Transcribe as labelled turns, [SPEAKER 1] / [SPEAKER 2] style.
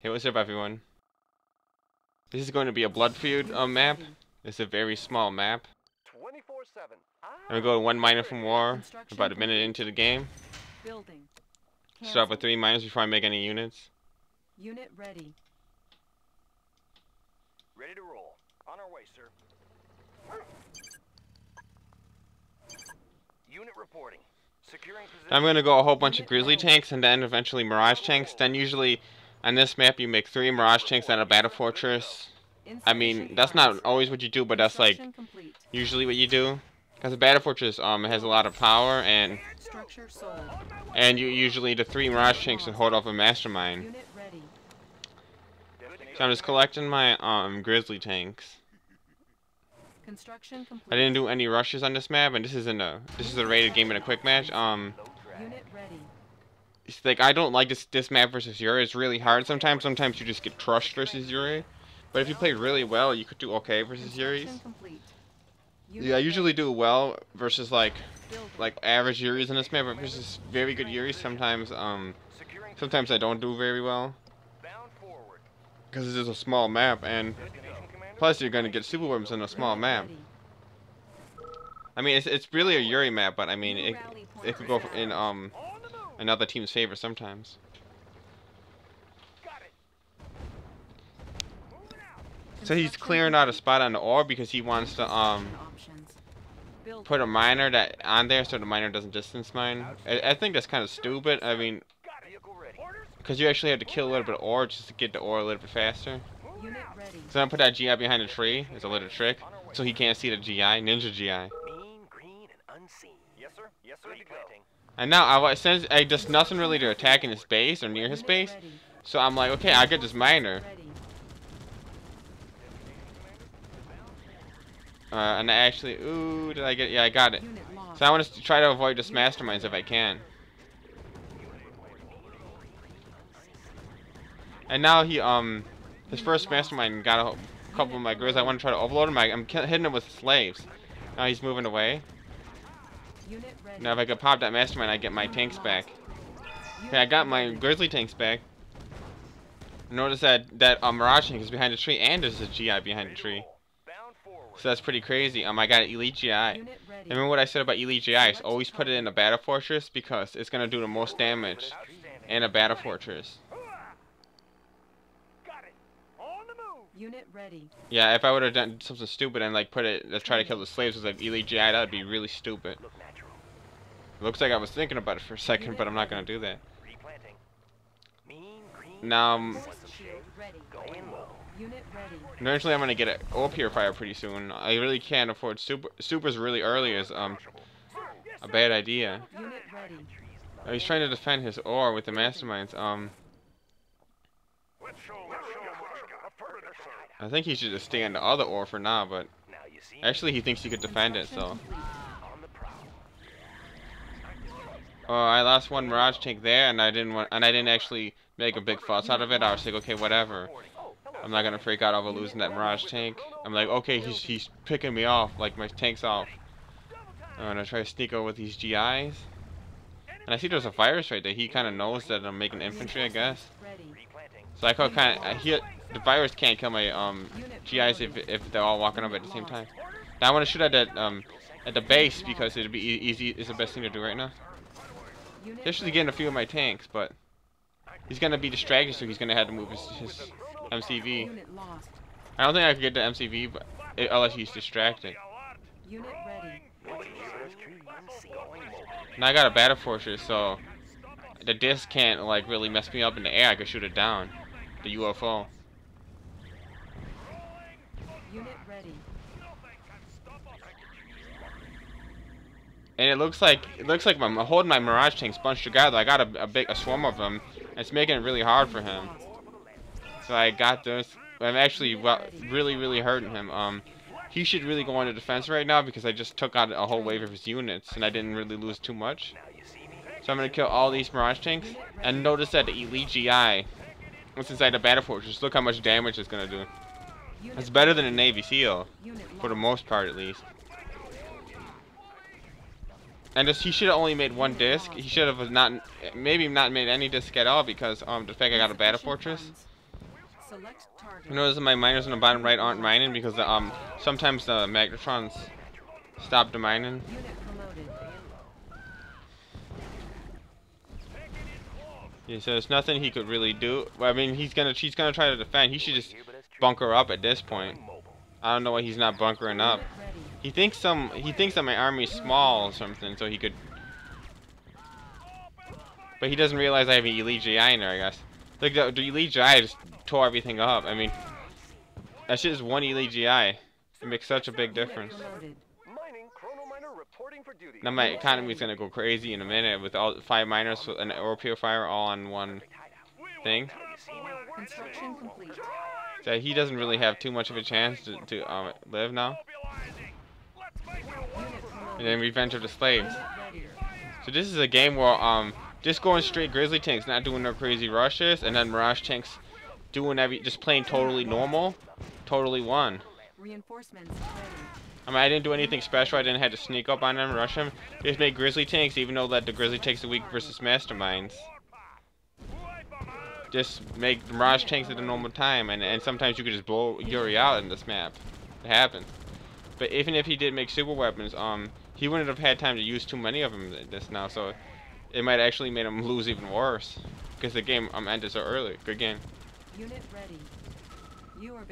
[SPEAKER 1] Hey, what's up, everyone? This is going to be a blood feud map. It's a very small map.
[SPEAKER 2] 24/7.
[SPEAKER 1] I'm gonna go 1 miner from war. About a minute into the game. Start with 3 miners before I make any units.
[SPEAKER 3] Unit ready.
[SPEAKER 2] Ready to roll. On our way, sir. Unit reporting. Securing position.
[SPEAKER 1] I'm gonna go a whole bunch of grizzly tanks and then eventually mirage tanks. Then usually on this map you make 3 mirage tanks and a battle fortress. I mean, that's not always what you do, but that's like usually what you do. Because the battle fortress has a lot of power, and you usually the 3 mirage tanks and hold off a mastermind. So I'm just collecting my grizzly tanks. I didn't do any rushes on this map, and this is a rated game in a quick match. It's like I don't like this map versus Yuris. It's really hard sometimes. Sometimes you just get crushed versus Yuris. But if you played really well, you could do okay versus Yuris. Yeah, I usually do well versus like average Yuris in this map, but versus very good Yuris sometimes sometimes I don't do very well. Because this is a small map, and plus you're gonna get super weapons in a small map. I mean, it's really a Yuri map, but I mean it could go in another team's favor sometimes. So he's clearing out a spot on the ore because he wants to put a miner on there so the miner doesn't distance mine. I think that's kind of stupid. I mean, because you actually have to kill a little bit of ore just to get the ore a little bit faster. So I'm gonna put that GI behind the tree as a little trick, so he can't see the GI, ninja GI.
[SPEAKER 2] Yes, sir. Yes, sir.
[SPEAKER 1] And now since I just nothing really to attack in his base or near his base, so I'm like, okay, I'll get this miner. And I actually, ooh, did I get? Yeah, I got it. So I want to try to avoid this masterminds if I can. And now his first mastermind got a couple of my grizz. I want to try to overload him. I'm hitting him with slaves. Now he's moving away. Now if I could pop that mastermind, I get my tanks back. Okay, I got my grizzly tanks back. Notice that mirage tank is behind the tree, and there's a GI behind the tree. So that's pretty crazy. I got an elite GI. Remember what I said about elite GIs? Always put it in a battle fortress because it's gonna do the most damage in a battle fortress.
[SPEAKER 3] Unit ready.
[SPEAKER 1] Yeah, if I would have done something stupid and like let's try to kill the slaves with like elite GI, that would be really stupid. Looks like I was thinking about it for a second, but I'm not gonna do that. Now, eventually I'm gonna get an ore purifier pretty soon. I really can't afford supers really early is a bad idea. He's trying to defend his ore with the masterminds. I think he should just stay on the other ore for now, but actually he thinks he could defend it, so. I lost 1 mirage tank there, and I didn't actually make a big fuss out of it. I was like, okay, whatever. I'm not gonna freak out over losing that mirage tank. I'm like, okay, he's picking me off, like my tank's off. I'm gonna try to sneak over with these GIs. And I see there's a virus right there. He kind of knows that I'm making infantry, I guess. So I could the virus can't kill my GIs if they're all walking up at the same time. Now I want to shoot at the base because it'd be easy. It's the best thing to do right now. Especially getting a few of my tanks, but he's gonna be distracted, so he's gonna have to move his MCV. I don't think I could get the MCV, but unless he's distracted. Now I got a battle fortress, so the disc can't like really mess me up in the air. I could shoot it down, the UFO.
[SPEAKER 3] Unit ready.
[SPEAKER 1] And it looks like I'm holding my mirage tanks bunched together. I got a swarm of them. It's making it really hard for him. So I got this. I'm actually really hurting him. He should really go into defense right now because I just took out a whole wave of his units and I didn't really lose too much. So I'm gonna kill all these mirage tanks. And notice that the elite GI was inside the battle fortress. Look how much damage it's gonna do. It's better than a Navy SEAL, for the most part at least. And he should have only made 1 disc. He should have maybe not made any disc at all because the fact I got a battle fortress.
[SPEAKER 3] Select target.
[SPEAKER 1] I notice that my miners on the bottom right aren't mining because the, sometimes the magnetrons stop the mining.
[SPEAKER 3] Unit promoted.
[SPEAKER 1] Yeah, so there's nothing he could really do. Well, I mean, she's gonna try to defend. He should just bunker up at this point. I don't know why he's not bunkering up.
[SPEAKER 3] Unit ready.
[SPEAKER 1] He thinks that my army's small or something, so he could. But he doesn't realize I have an elite GI in there, I guess. Look, the elite GI just tore everything up. I mean, that shit is one elite GI. It makes such a big difference.
[SPEAKER 3] Promoted.
[SPEAKER 2] Mining chronominer reporting for duty.
[SPEAKER 1] Now my economy's gonna go crazy in a minute with all 5 miners and an ore purifier all on one thing.
[SPEAKER 3] Construction complete.
[SPEAKER 1] So he doesn't really have too much of a chance to live now.
[SPEAKER 3] Unit promoted.
[SPEAKER 1] And then Revenge of the Slaves.
[SPEAKER 3] Unit ready.
[SPEAKER 1] So this is a game where just going straight Grizzly tanks, not doing no crazy rushes, and then Mirage tanks doing just playing totally normal, totally won.
[SPEAKER 3] Reinforcements ready.
[SPEAKER 1] I mean, I didn't do anything special. I didn't have to sneak up on them, rush them. Just make Grizzly tanks, even though that the Grizzly tanks are weak versus Masterminds. Just make the Mirage tanks at the normal time, and sometimes you could just blow Yuri out in this map. It happens. But even if he did make super weapons, he wouldn't have had time to use too many of them just now, so it might actually made him lose even worse. Because the game ended so early. Good game.
[SPEAKER 3] Unit ready. You are